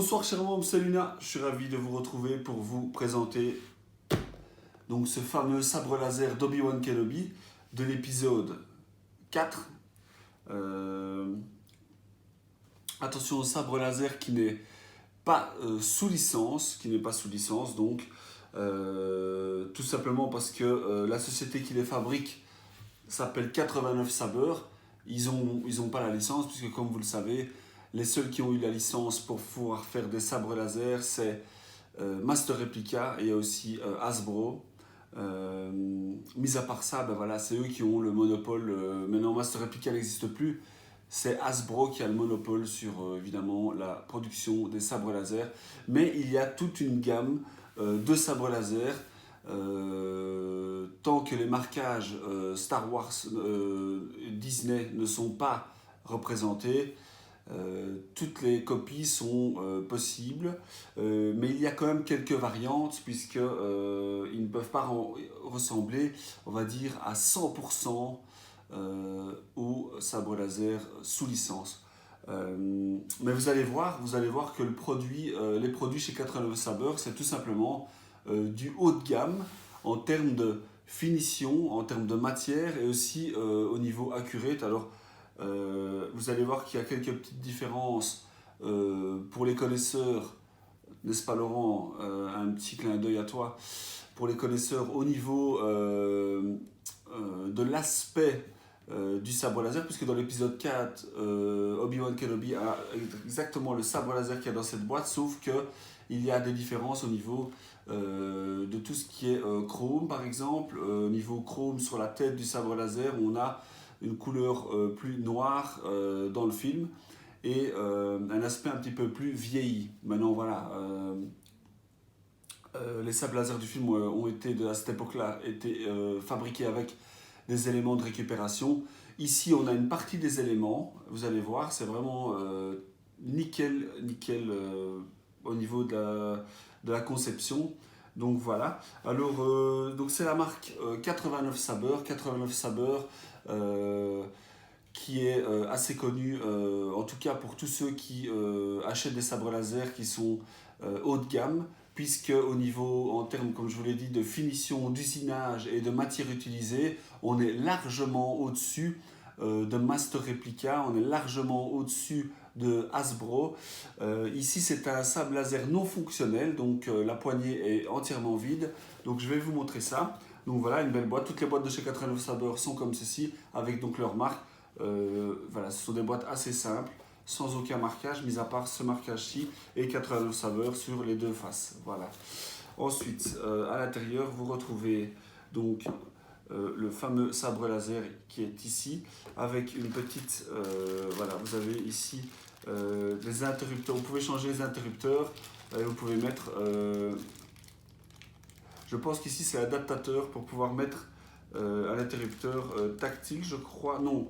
Bonsoir chers membres, c'est Luna, je suis ravi de vous retrouver pour vous présenter donc ce fameux sabre laser d'Obi-Wan Kenobi de l'épisode 4. Attention au sabre laser qui n'est pas sous licence, donc tout simplement parce que la société qui les fabrique s'appelle 89 Sabres. Ils ont pas la licence puisque comme vous le savez, les seuls qui ont eu la licence pour pouvoir faire des sabres laser, c'est Master Replica et aussi Hasbro. Mis à part ça, ben voilà, c'est eux qui ont le monopole. Maintenant, Master Replica n'existe plus. C'est Hasbro qui a le monopole sur évidemment la production des sabres laser. Mais il y a toute une gamme de sabres laser. Tant que les marquages Star Wars Disney ne sont pas représentés, toutes les copies sont possibles, mais il y a quand même quelques variantes puisque ils ne peuvent pas ressembler, on va dire, à 100% au sabre laser sous licence. Mais vous allez voir que les produits chez 89 Sabres, c'est tout simplement du haut de gamme en termes de finition, en termes de matière et aussi au niveau accurate. Alors, vous allez voir qu'il y a quelques petites différences pour les connaisseurs, n'est-ce pas Laurent? Un petit clin d'œil à toi. Pour les connaisseurs au niveau de l'aspect du sabre laser, puisque dans l'épisode 4, Obi-Wan Kenobi a exactement le sabre laser qu'il y a dans cette boîte, sauf qu'il y a des différences au niveau de tout ce qui est chrome par exemple. Niveau chrome sur la tête du sabre laser, on a une couleur plus noire dans le film et un aspect un petit peu plus vieilli. Maintenant voilà, les sabres laser du film ont été à cette époque-là fabriqués avec des éléments de récupération. Ici on a une partie des éléments, vous allez voir, c'est vraiment nickel au niveau de la conception. Donc voilà, alors donc c'est la marque 89 Sabres, qui est assez connue, en tout cas pour tous ceux qui achètent des sabres laser qui sont haut de gamme, puisque au niveau, en termes, comme je vous l'ai dit, de finition, d'usinage et de matière utilisée, on est largement au-dessus de Master Replica, on est largement au-dessus de Hasbro. Ici c'est un sabre laser non fonctionnel, donc la poignée est entièrement vide, donc je vais vous montrer ça. Donc voilà, une belle boîte. Toutes les boîtes de chez 89 Sabres sont comme ceci, avec donc leur marque. Voilà, ce sont des boîtes assez simples, sans aucun marquage, mis à part ce marquage-ci et 89 Sabres sur les deux faces. Voilà. Ensuite, à l'intérieur, vous retrouvez donc le fameux sabre laser qui est ici, avec une petite... voilà, vous avez ici les interrupteurs. Vous pouvez changer les interrupteurs et vous pouvez mettre... je pense qu'ici c'est l'adaptateur pour pouvoir mettre un interrupteur tactile, je crois. Non,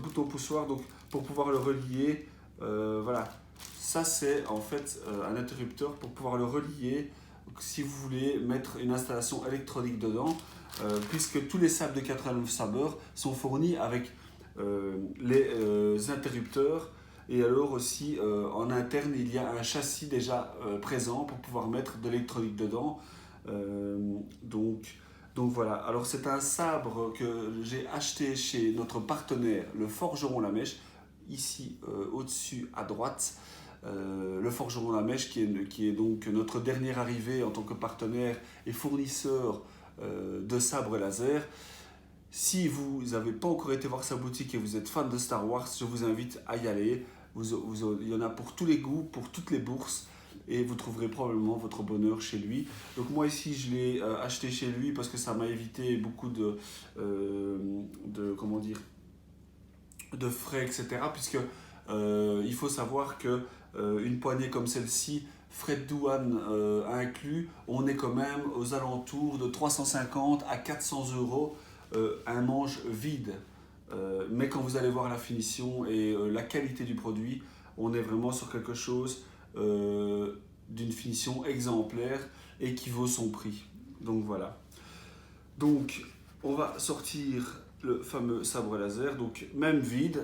bouton poussoir, donc pour pouvoir le relier. Voilà, ça c'est en fait un interrupteur pour pouvoir le relier si vous voulez mettre une installation électronique dedans, puisque tous les sabres de 89 Sabres sont fournis avec les interrupteurs. Et alors aussi en interne il y a un châssis déjà présent pour pouvoir mettre de l'électronique dedans. Donc voilà, alors c'est un sabre que j'ai acheté chez notre partenaire, le Forgeron La Mèche, ici au-dessus à droite. Le Forgeron La Mèche qui est donc notre dernier arrivé en tant que partenaire et fournisseur de sabres laser. Si vous n'avez pas encore été voir sa boutique et vous êtes fan de Star Wars, je vous invite à y aller. Il y en a pour tous les goûts, pour toutes les bourses. Et vous trouverez probablement votre bonheur chez lui. Donc moi ici je l'ai acheté chez lui parce que ça m'a évité beaucoup comment dire, de frais, etc. Puisque il faut savoir que une poignée comme celle-ci, frais de douane inclus, on est quand même aux alentours de 350 à 400 euros un manche vide. Mais quand vous allez voir la finition et la qualité du produit, on est vraiment sur quelque chose d'une finition exemplaire et qui vaut son prix. Donc voilà. Donc on va sortir le fameux sabre laser. Donc même vide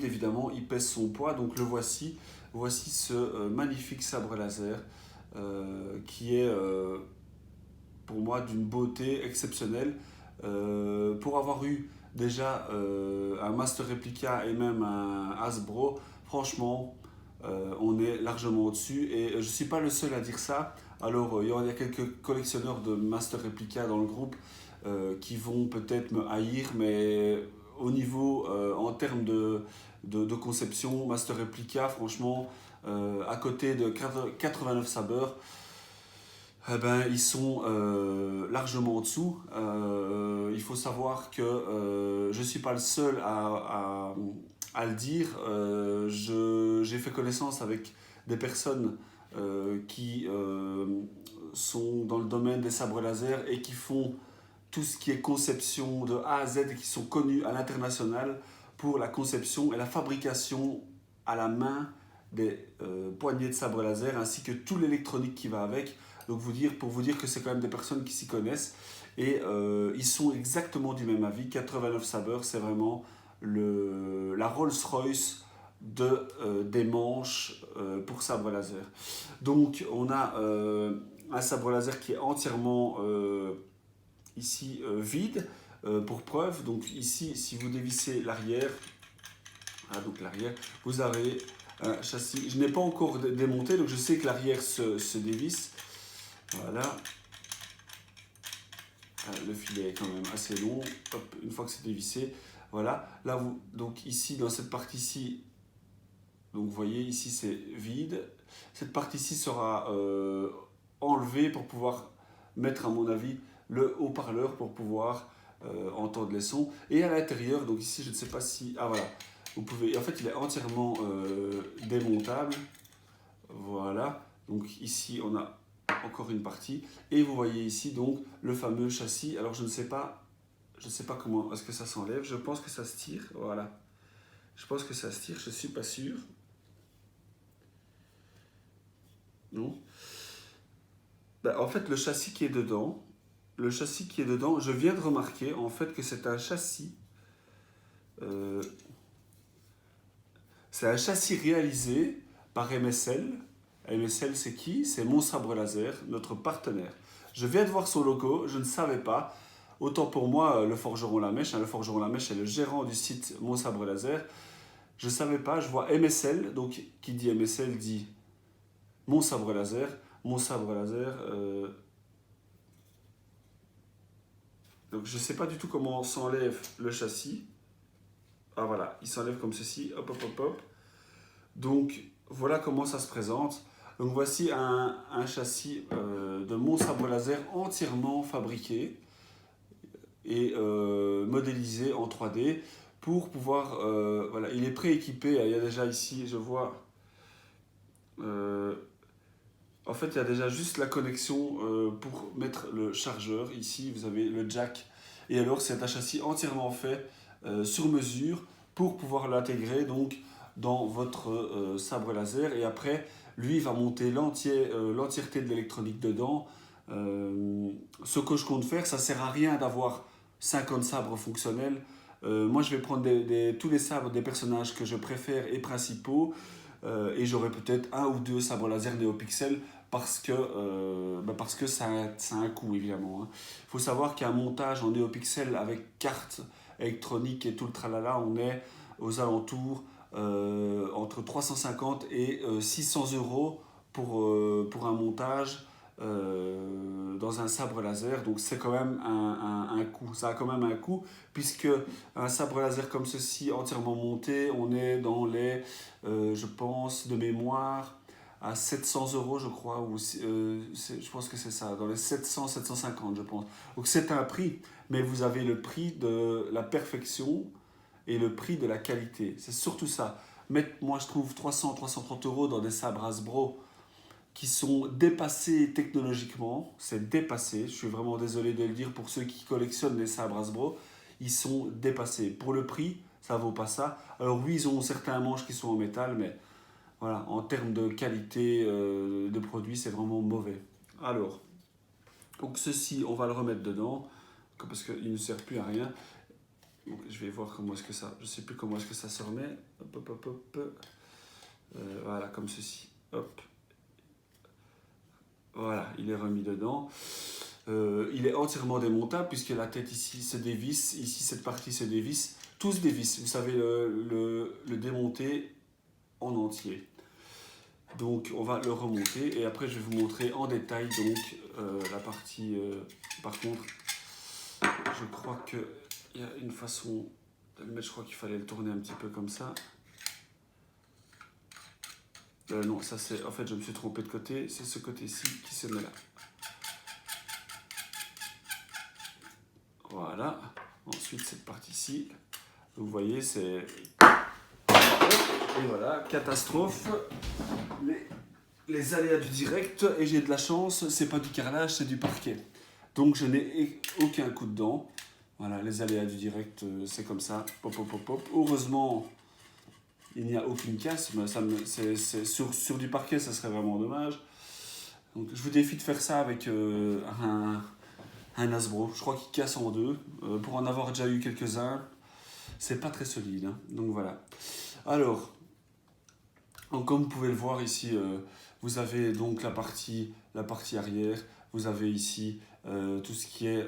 évidemment, il pèse son poids. Donc le voici. voici ce magnifique sabre laser qui est pour moi d'une beauté exceptionnelle. Pour avoir eu déjà un Master Replica et même un Hasbro, franchement, on est largement au-dessus. Et je ne suis pas le seul à dire ça. Alors, il y a quelques collectionneurs de Master Replica dans le groupe qui vont peut-être me haïr, mais au niveau, en termes de conception, Master Replica, franchement, à côté de 89 sabres, eh ben, ils sont largement en dessous. Il faut savoir que je ne suis pas le seul à le dire. J'ai fait connaissance avec des personnes qui sont dans le domaine des sabres laser et qui font tout ce qui est conception de A à Z et qui sont connus à l'international pour la conception et la fabrication à la main des poignées de sabre laser ainsi que tout l'électronique qui va avec. Donc pour vous dire que c'est quand même des personnes qui s'y connaissent et ils sont exactement du même avis. 89 sabres, c'est vraiment la Rolls-Royce des manches pour sabre laser. Donc on a un sabre laser qui est entièrement ici vide pour preuve. Donc ici, si vous dévissez l'arrière, donc l'arrière, vous avez un châssis. Je n'ai pas encore démonté, donc je sais que l'arrière se dévisse. Voilà. Le filet est quand même assez long. Hop, une fois que c'est dévissé, voilà. Là, donc ici, dans cette partie-ci, donc vous voyez, ici c'est vide. Cette partie-ci sera enlevée pour pouvoir mettre, à mon avis, le haut-parleur pour pouvoir entendre les sons. Et à l'intérieur, donc ici, je ne sais pas si... Ah voilà, vous pouvez... En fait, il est entièrement démontable. Voilà. Donc ici, on a encore une partie. Et vous voyez ici, donc, le fameux châssis. Alors, je ne sais pas comment est-ce que ça s'enlève. Je pense que ça se tire. Voilà. Je pense que ça se tire. Je ne suis pas sûr. Non. Ben, en fait, le châssis qui est dedans, je viens de remarquer en fait que c'est un châssis réalisé par MSL. MSL, c'est qui? C'est Mon Sabre Laser, notre partenaire. Je viens de voir son logo, je ne savais pas. Autant pour moi, le Forgeron La Mèche. Le Forgeron La Mèche est le gérant du site Mon Sabre Laser. Je ne savais pas, je vois MSL, donc qui dit MSL dit Mon Sabre Laser. Mon Sabre Laser. Donc je ne sais pas du tout comment s'enlève le châssis. Ah voilà, il s'enlève comme ceci. Hop, hop, hop, hop. Donc voilà comment ça se présente. Donc voici un châssis de Mon Sabre Laser entièrement fabriqué et modélisé en 3D pour pouvoir... voilà, il est prééquipé. Il y a déjà ici, je vois... en fait, il y a déjà juste la connexion pour mettre le chargeur. Ici, vous avez le jack. Et alors, c'est un châssis entièrement fait sur mesure pour pouvoir l'intégrer donc dans votre sabre laser. Et après, lui, il va monter l'entièreté de l'électronique dedans. Ce que je compte faire, ça ne sert à rien d'avoir 50 sabres fonctionnels. Moi, je vais prendre tous les sabres des personnages que je préfère et principaux. Et j'aurai peut-être un ou deux sabres laser NeoPixel parce que ça a un coût évidemment. Il faut savoir qu'un montage en NeoPixel avec carte électronique et tout le tralala, on est aux alentours entre 350 et 600 euros pour un montage dans un sabre laser. Donc c'est quand même un coût. Ça a quand même un coût puisque un sabre laser comme ceci entièrement monté, on est dans les, je pense de mémoire, à 700 euros je crois, ou je pense que c'est ça, dans les 700-750 je pense. Donc c'est un prix, mais vous avez le prix de la perfection et le prix de la qualité. C'est surtout ça. Mettre, moi je trouve 300-330 euros dans des sabres Hasbro qui sont dépassés technologiquement, c'est dépassé, je suis vraiment désolé de le dire pour ceux qui collectionnent les sabres Hasbro, ils sont dépassés. Pour le prix, ça vaut pas ça. Alors oui, ils ont certains manches qui sont en métal, mais voilà, en termes de qualité de produit, c'est vraiment mauvais. Alors, donc ceci, on va le remettre dedans, parce qu'il ne sert plus à rien. Donc, je vais voir comment est-ce que ça, je sais plus comment est-ce que ça se remet. Hop, hop, hop, hop. Voilà, comme ceci. Hop. Voilà, il est remis dedans. Il est entièrement démontable puisque la tête ici se dévisse, ici cette partie se dévisse. Tout se dévisse, vous savez le démonter en entier. Donc on va le remonter et après je vais vous montrer en détail donc la partie. Par contre, je crois qu'il y a une façon de le mettre, je crois qu'il fallait le tourner un petit peu comme ça. Non, ça c'est. En fait, je me suis trompé de côté, c'est ce côté-ci qui se met là. Voilà. Ensuite, cette partie-ci. Vous voyez, c'est. Et voilà, catastrophe. Les aléas du direct, et j'ai de la chance, c'est pas du carrelage, c'est du parquet. Donc je n'ai aucun coup de dent. Voilà, les aléas du direct, c'est comme ça. Pop, pop, pop, pop. Heureusement, il n'y a aucune casse. Mais sur du parquet, ça serait vraiment dommage. Donc je vous défie de faire ça avec un Hasbro. Je crois qu'il casse en deux. Pour en avoir déjà eu quelques-uns, c'est pas très solide. Hein. Donc voilà. Alors, comme vous pouvez le voir ici, vous avez donc la partie arrière. Vous avez ici tout ce qui est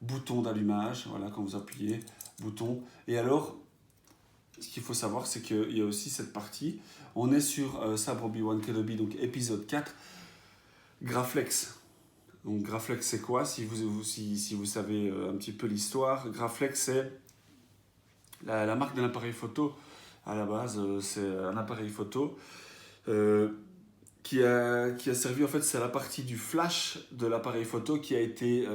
bouton d'allumage. Voilà, quand vous appuyez, bouton. Et alors, ce qu'il faut savoir, c'est qu'il y a aussi cette partie. On est sur Sabre Obi-Wan Kenobi, donc épisode 4, Graflex. Donc Graflex, c'est quoi si vous savez un petit peu l'histoire. Graflex, c'est la marque d'un appareil photo. À la base, c'est un appareil photo qui a servi, en fait, c'est la partie du flash de l'appareil photo qui a été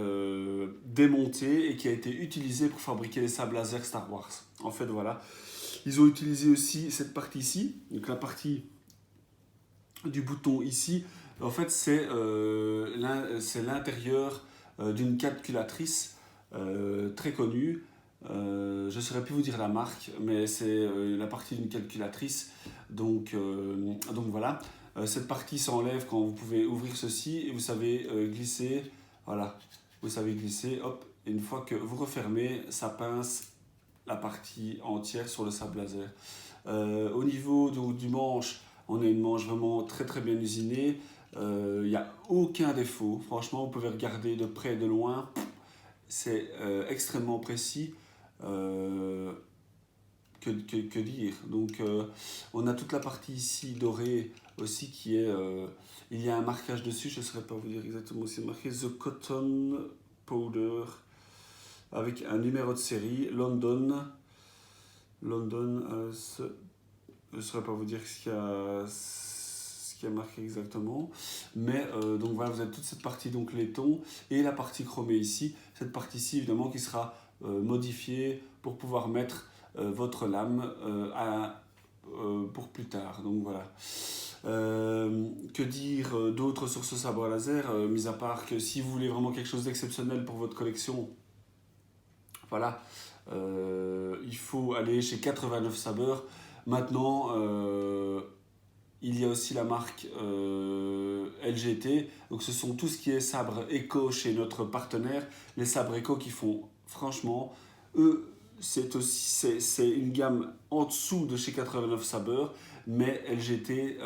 démontée et qui a été utilisée pour fabriquer les sabres laser Star Wars. En fait, voilà. Ils ont utilisé aussi cette partie ici, donc la partie du bouton ici. En fait, c'est l'intérieur d'une calculatrice très connue. Je ne saurais plus vous dire la marque, mais c'est la partie d'une calculatrice. Donc voilà. Cette partie s'enlève quand vous pouvez ouvrir ceci et vous savez glisser. Voilà, vous savez glisser. Hop, et une fois que vous refermez, ça pince la partie entière sur le sabre laser. Au niveau donc, du manche, on a une manche vraiment très très bien usinée. Il n'y a aucun défaut. Franchement, vous pouvez regarder de près et de loin. C'est extrêmement précis. Que dire. Donc, on a toute la partie ici dorée aussi qui est. Il y a un marquage dessus, je ne saurais pas vous dire exactement où c'est marqué. The Cotton Powder avec un numéro de série London. Je ne saurais pas vous dire ce qu'il y a marqué exactement. Mais donc voilà, vous avez toute cette partie donc laiton et la partie chromée ici. Cette partie-ci, évidemment, qui sera modifiée pour pouvoir mettre votre lame pour plus tard. Donc voilà. Que dire d'autre sur ce sabre laser, mis à part que si vous voulez vraiment quelque chose d'exceptionnel pour votre collection, voilà, il faut aller chez 89 sabres. Maintenant, il y a aussi la marque LGT. Donc ce sont tout ce qui est sabre éco chez notre partenaire. Les sabres éco qui font, franchement, eux, c'est une gamme en dessous de chez 89 sabres. Mais LGT,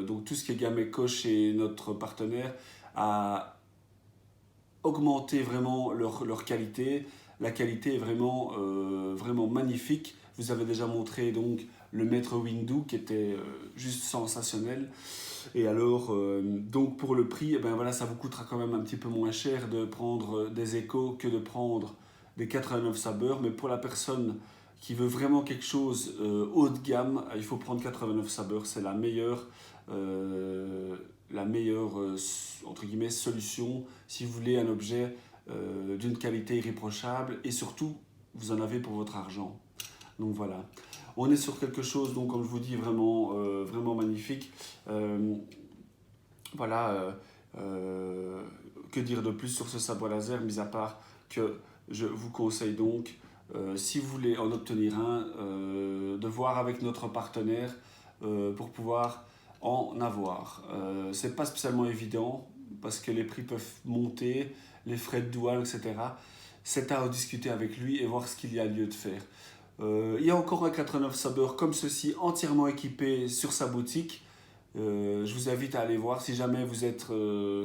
donc tout ce qui est gamme éco chez notre partenaire, a augmenté vraiment leur qualité. La qualité est vraiment, vraiment magnifique. Vous avez déjà montré donc le Maître Windu qui était juste sensationnel. Et alors, donc pour le prix, eh ben voilà, ça vous coûtera quand même un petit peu moins cher de prendre des échos que de prendre des 89 sabres. Mais pour la personne qui veut vraiment quelque chose haut de gamme, il faut prendre 89 sabres. C'est la meilleure entre guillemets, solution si vous voulez un objet d'une qualité irréprochable et surtout, vous en avez pour votre argent. Donc voilà. On est sur quelque chose, donc, comme je vous dis, vraiment, vraiment magnifique. Voilà. Que dire de plus sur ce sabre laser, mis à part que je vous conseille donc, si vous voulez en obtenir un, de voir avec notre partenaire pour pouvoir en avoir. C'est pas spécialement évident parce que les prix peuvent monter, les frais de douane, etc. C'est à discuter avec lui et voir ce qu'il y a lieu de faire. Il y a encore un 89 Saber comme ceci, entièrement équipé sur sa boutique. Je vous invite à aller voir si jamais vous êtes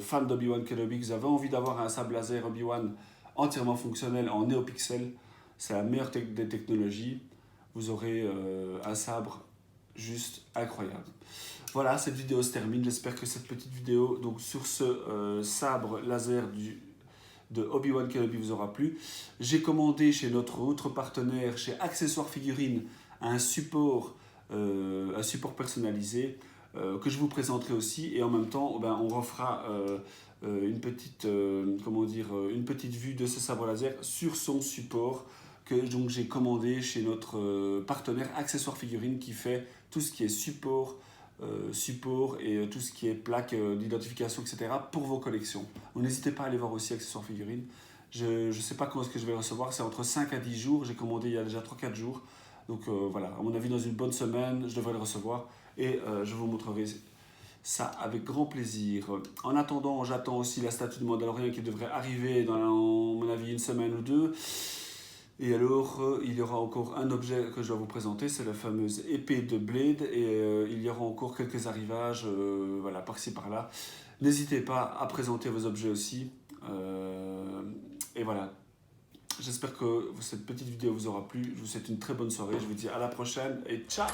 fan d'Obi-Wan Kenobi, que vous avez envie d'avoir un sabre laser Obi-Wan entièrement fonctionnel en NeoPixel. C'est la meilleure des technologies. Vous aurez un sabre juste incroyable. Voilà, cette vidéo se termine. J'espère que cette petite vidéo donc sur ce sabre laser de Obi-Wan Kenobi vous aura plu. J'ai commandé chez notre autre partenaire, chez Accessoires Figurines, un support personnalisé que je vous présenterai aussi. Et en même temps, on refera une petite vue de ce sabre laser sur son support que donc j'ai commandé chez notre partenaire Accessoires Figurines qui fait tout ce qui est support et tout ce qui est plaque d'identification, etc. pour vos collections. Donc n'hésitez pas à aller voir aussi Accessoires Figurines. Je ne sais pas quand est-ce que je vais recevoir, c'est entre 5 à 10 jours. J'ai commandé il y a déjà 3-4 jours. Donc voilà, à mon avis, dans une bonne semaine, je devrais le recevoir et je vous montrerai ça avec grand plaisir. En attendant, j'attends aussi la statue de Mandalorian qui devrait arriver dans, à mon avis, une semaine ou deux. Et alors, il y aura encore un objet que je dois vous présenter, c'est la fameuse épée de Blade. Et il y aura encore quelques arrivages, voilà, par-ci par-là. N'hésitez pas à présenter vos objets aussi. Et voilà, j'espère que cette petite vidéo vous aura plu. Je vous souhaite une très bonne soirée. Je vous dis à la prochaine et ciao!